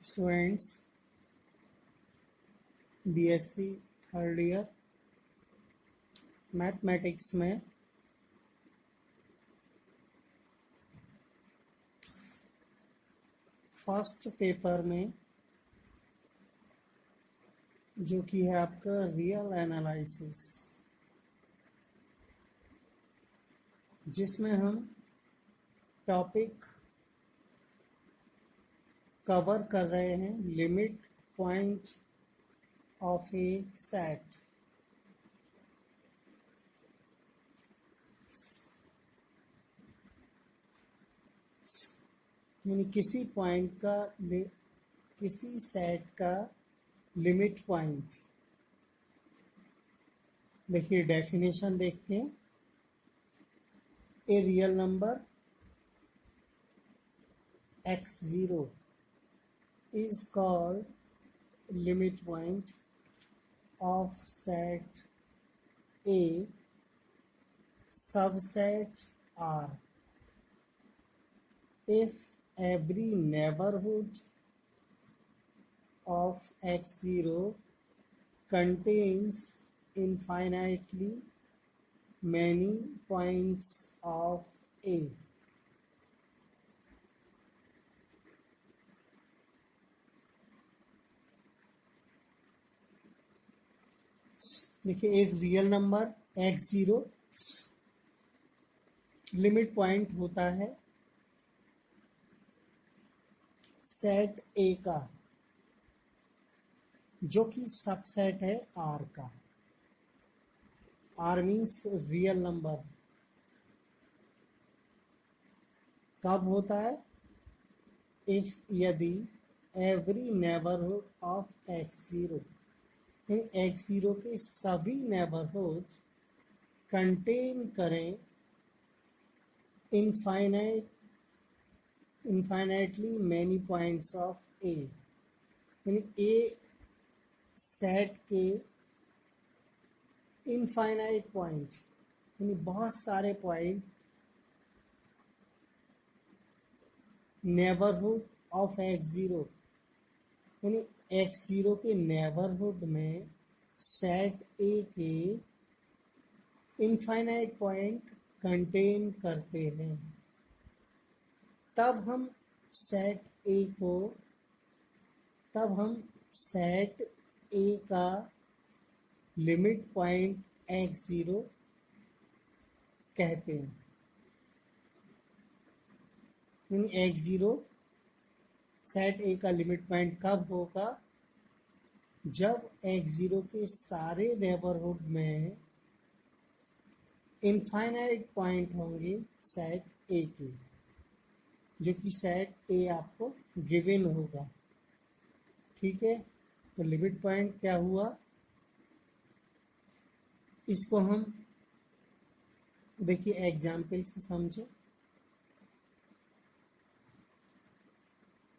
Students BSc third year mathematics में first paper में जो कि है आपका रियल एनालिसिस, जिसमें हम टॉपिक कवर कर रहे हैं limit point of A set. यानी किसी पॉइंट का किसी सेट का लिमिट पॉइंट। देखिए डेफिनेशन देखते हैं। A real number x0 is called limit point of set A subset R if every neighborhood of x0 contains infinitely many points of A। देखिए एक real number x0 limit point होता है set A का, जो कि subset है R का। R means real number. कब होता है? इफ यदि every neighbourhood of x0 x0 के सभी नेबरहुड कंटेन करें इनफाइनाइटली मैनी पॉइंट्स ऑफ ए। यानी ए सेट के इनफाइनाइट पॉइंट यानी बहुत सारे पॉइंट नेबरहुड ऑफ x0 यानी x0 के नेबरहुड में सेट ए के इनफाइनाइट पॉइंट कंटेन करते हैं, तब हम सेट ए का लिमिट पॉइंट x0 कहते हैं। x0 सेट ए का लिमिट पॉइंट कब होगा? जब x0 के सारे नेबरहुड में इनफाइनाइट पॉइंट होंगे सेट ए के, जो कि सेट ए आपको गिवन होगा। ठीक है, तो लिमिट पॉइंट क्या हुआ, इसको हम देखिए एग्जाम्पल से समझे।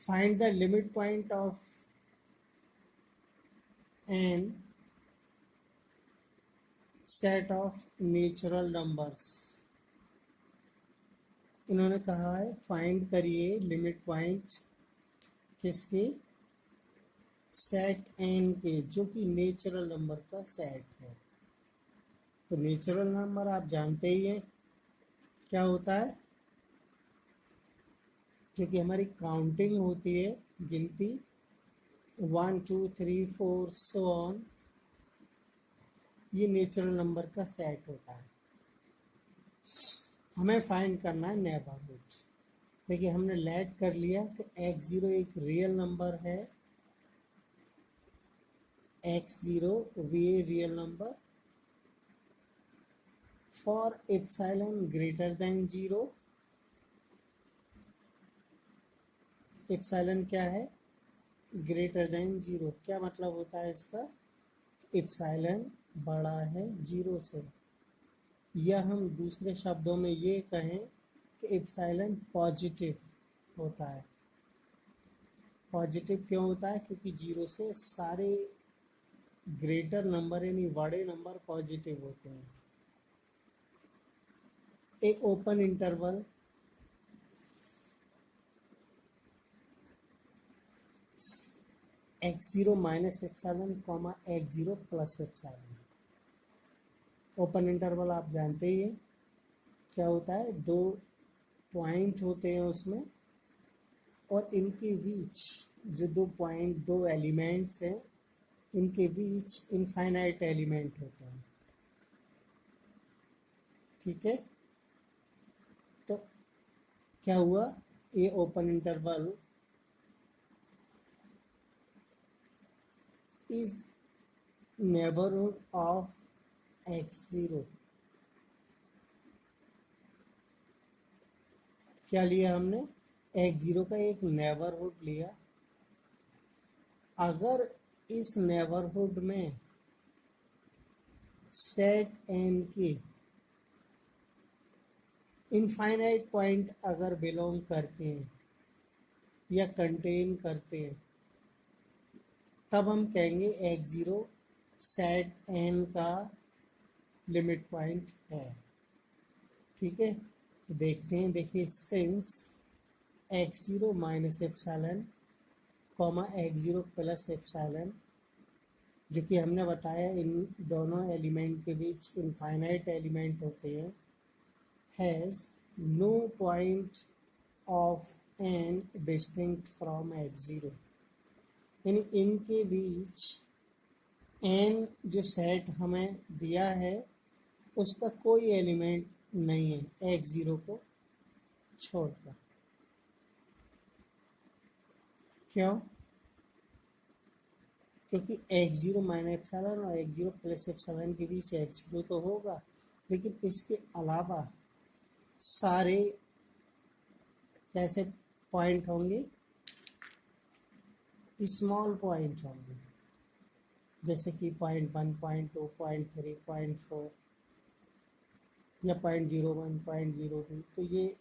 Find the limit point of an set of natural numbers. इन्होंने कहा है फाइंड करिए लिमिट पॉइंट किसके? सेट एन के, जो कि नेचुरल नंबर का सेट है। तो नेचुरल नंबर आप जानते ही हैं क्या होता है, जो कि हमारी काउंटिंग होती है, गिनती 1 2 3 4 सो ऑन, ये नेचुरल नंबर का सेट होता है। हमें फाइंड करना है नेबरहुड। देखिए हमने लेट कर लिया कि x0 एक रियल नंबर है, x0 V real number for epsilon greater than 0। Epsilon क्या है? Greater than 0। क्या मतलब होता है इसका? एप्सिलॉन बड़ा है 0 से, या हम दूसरे शब्दों में ये कहें कि एप्सिलॉन पॉजिटिव होता है। पॉजिटिव क्यों होता है? क्योंकि 0 से सारे ग्रेटर नंबर यानी बड़े नंबर पॉजिटिव होते हैं। एक open interval x0 minus epsilon comma x0 plus epsilon. Open interval आप जानते ही है क्या होता है, दो पॉइंट होते हैं उसमें, और इनके बीच जो दो पॉइंट, दो एलिमेंट्स हैं, इनके बीच इनफाइनाइट एलिमेंट होते हैं। ठीक है, तो क्या हुआ, ये open interval is neighbourhood of x0। क्या लिया हमने, x0 का एक नेबरहुड लिया। अगर इस नेबरहुड में सेट n के इनफाइनाइट पॉइंट अगर बिलोंग करते हैं या कंटेन करते हैं, तब हम कहेंगे x0 सेट n का लिमिट पॉइंट है। ठीक है, तो देखते हैं, देखिए since x0 minus epsilon comma x0 plus epsilon, जो कि हमने बताया इन दोनों एलिमेंट के बीच इनफाइनाइट एलिमेंट होते हैं, has no point of n distinct from x0। यानी इनके बीच n जो सेट हमें दिया है उसका कोई एलिमेंट नहीं है x0 को छोड़कर। क्यों, क्योंकि x0 माइनस एप्सिलॉन और x0 प्लस एप्सिलॉन के बीच x0 तो होगा, लेकिन इसके अलावा सारे कैसे पॉइंट होंगे, स्मॉल पॉइंट होंगे, जैसे कि 0.1, 0.2, 0.3, 0.4 या 0.01, 0.02। तो ये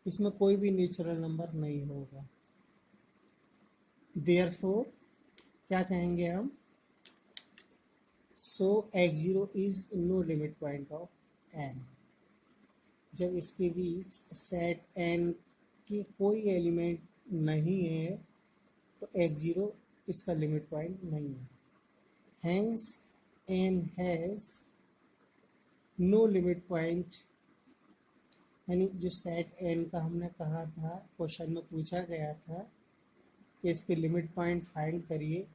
इसमें कोई भी नेचुरल नंबर नहीं होगा। देयरफॉर क्या कहेंगे हम, so x0 is no limit point of n। जब इसके बीच सेट n की कोई एलिमेंट नहीं है तो x0 इसका लिमिट पॉइंट नहीं है। Hence n has no limit point, यानी जो सेट n का हमने कहा था, क्वेश्चन में पूछा गया था कि इसके लिमिट पॉइंट फाइंड करिए,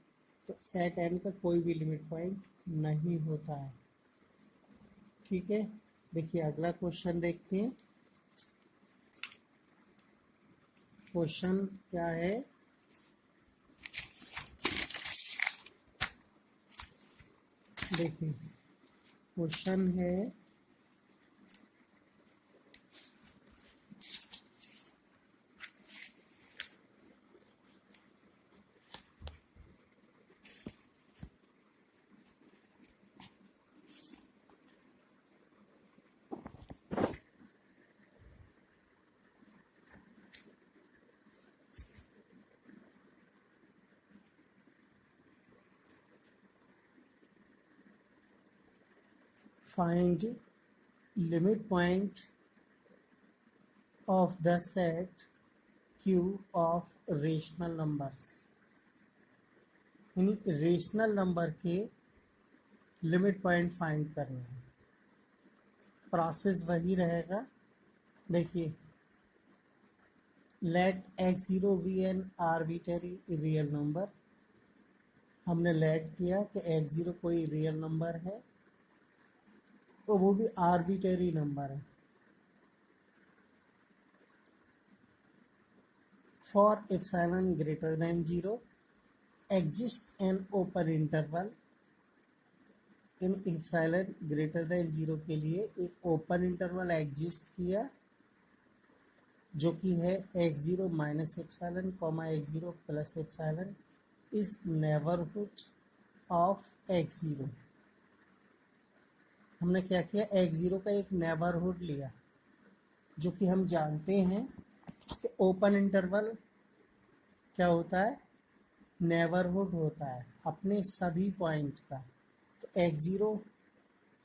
तो सेट n का कोई भी लिमिट पॉइंट नहीं होता है। ठीक है, देखिए अगला क्वेश्चन देखते हैं। क्वेश्चन क्या है, देखिए क्वेश्चन है find limit point of the set Q of rational numbers। यानी रेशनल नंबर के लिमिट पॉइंट फाइंड करना है। प्रोसेस वही रहेगा। देखिए, let x0 be an arbitrary real number. हमने लेट किया कि x0 कोई रियल नंबर है, तो वो भी आर्बिटरी नंबर है। For epsilon greater than 0 exist an open interval. In epsilon greater than 0 के लिए एक ओपन इंटरवल एग्जिस्ट किया, जो कि है x0 minus epsilon comma x0 plus epsilon is neighbourhood of x0। हमने क्या किया, x0 का एक नेबरहुड लिया, जो कि हम जानते हैं कि ओपन इंटरवल क्या होता है, नेबरहुड होता है अपने सभी पॉइंट का। तो x0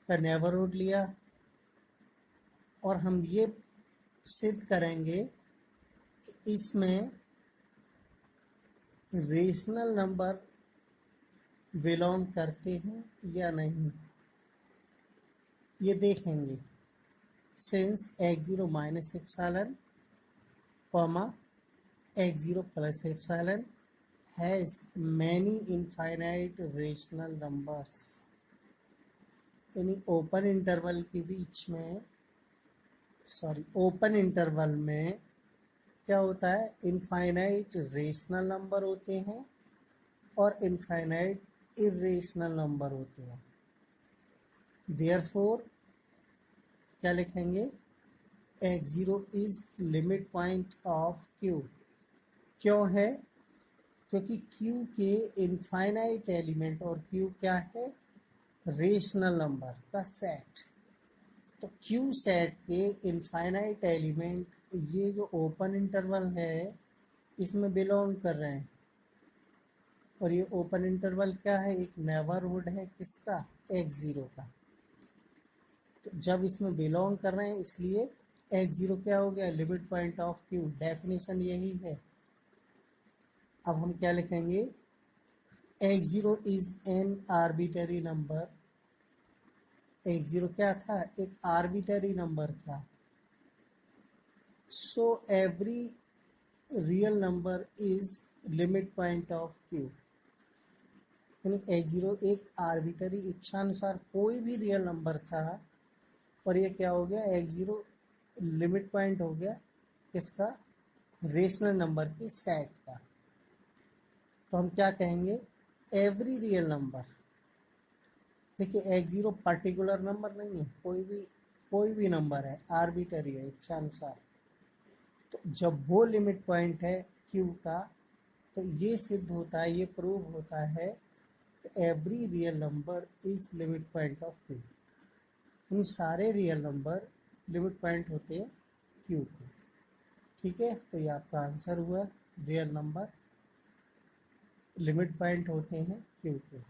का नेबरहुड लिया, और हम ये सिद्ध करेंगे कि इसमें रेशनल नंबर बिलोंग करते हैं या नहीं, ये देखेंगे। Since x0 minus epsilon comma x0 plus epsilon has many infinite rational numbers, यानी ओपन इंटरवल के बीच में, सॉरी ओपन इंटरवल में क्या होता है, इनफाइनाइट रेशनल नंबर होते हैं और इनफाइनाइट इरेशनल नंबर होते हैं। देयरफॉर क्या लिखेंगे, x0 is limit point of q। क्यों है, क्योंकि q के इनफाइनाइट एलिमेंट, और q क्या है, रेशनल नंबर का सेट। तो q सेट के इनफाइनाइट एलिमेंट, ये जो ओपन इंटरवल है इसमें बिलोंग कर रहे हैं, और ये ओपन इंटरवल क्या है, एक नेबरहुड है किसका, x0 का। तो जब इसमें बिलोंग कर रहे हैं इसलिए x0 क्या हो गया, limit point of q। Definition यही है। अब हम क्या लिखेंगे, x0 is an arbitrary number. x0 क्या था, एक आर्बिटरी नंबर था। So every real number is limit point of q, यानी x0 एक आर्बिटरी, इच्छानुसार कोई भी रियल नंबर था, और ये क्या हो गया, x0 लिमिट पॉइंट हो गया किसका, रेशनल नंबर के सेट का। तो हम क्या कहेंगे, एवरी रियल नंबर। देखिए x0 पर्टिकुलर नंबर नहीं है, कोई भी नंबर है, आर्बिटरी है, इच्छानुसार। तो जब वो लिमिट पॉइंट है q का, तो ये सिद्ध होता है, ये प्रूव होता है कि every real number is limit point of q। इन सारे रियल नंबर लिमिट पॉइंट होते हैं q को। ठीक है, तो ये आपका आंसर हुआ, रियल नंबर लिमिट पॉइंट होते हैं q के।